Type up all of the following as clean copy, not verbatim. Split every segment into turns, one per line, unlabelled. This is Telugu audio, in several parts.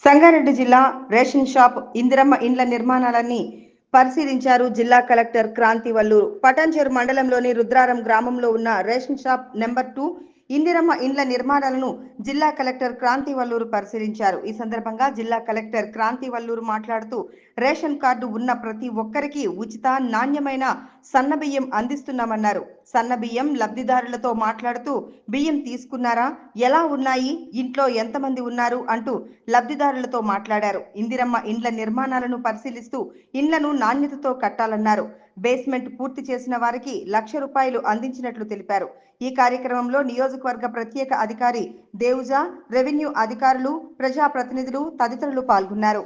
సంగారెడ్డి జిల్లా రేషన్ షాప్ ఇందిరమ్మ ఇండ్ల నిర్మాణాలన్నీ పరిశీలించారు జిల్లా కలెక్టర్ క్రాంతి వల్లూరు. పటాన్చెరు మండలంలోని రుద్రారం గ్రామంలో ఉన్న రేషన్ షాప్ నెంబర్ 2 ఇందిరమ్మ ఇండ్ల నిర్మాణాలను జిల్లా కలెక్టర్ క్రాంతి వల్లూరు పరిశీలించారు. ఈ సందర్భంగా జిల్లా కలెక్టర్ క్రాంతి వల్లూరు మాట్లాడుతూ రేషన్ కార్డు ఉన్న ప్రతి ఒక్కరికి ఉచిత నాణ్యమైన సన్నబియ్యం అందిస్తున్నామన్నారు. సన్నబియ్యం లబ్ధిదారులతో మాట్లాడుతూ బియ్యం తీసుకున్నారా, ఎలా ఉన్నాయి, ఇంట్లో ఎంతమంది ఉన్నారు అంటూ లబ్ధిదారులతో మాట్లాడారు. ఇందిరమ్మ ఇండ్ల నిర్మాణాలను పరిశీలిస్తూ ఇండ్లను నాణ్యతతో కట్టాలన్నారు. బేస్మెంట్ పూర్తి చేసిన వారికి ₹1,00,000 అందించినట్లు తెలిపారు. ఈ కార్యక్రమంలో నియోజకవర్గ ప్రత్యేక అధికారి దేవుజా, రెవెన్యూ అధికారులు, ప్రజాప్రతినిధులు తదితరులు పాల్గొన్నారు.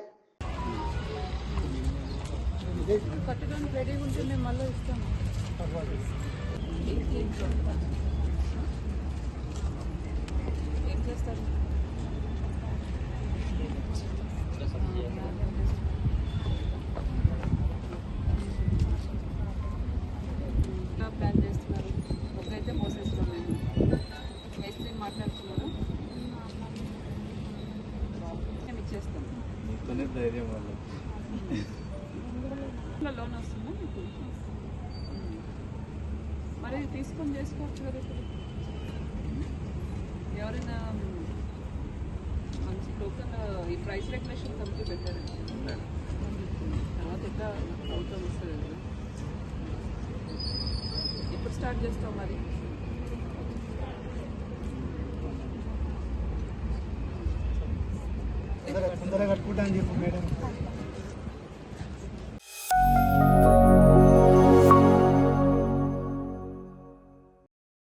ప్లాన్ చేస్తున్నారు. ఒకరైతే మోసేస్తున్నాం, మేస్త్రి మాట్లాడుతున్నారు, మేము ఇచ్చేస్తాం. లోన్ వస్తుందా మీకు? మరి తీసుకొని చేసుకోవచ్చు కదా. ఇప్పుడు ఎవరైనా మంచి టోకన్ ఈ ప్రైస్ రెగ్యులేషన్ కమిటీ పెట్టారు. తర్వాత ఎట్లా ప్రభుత్వం ఇస్తుంది కదా. ఇప్పుడు స్టార్ట్ చేస్తాం. మరి
తొందరగా కట్టుకుంటా అని చెప్పు మేడం.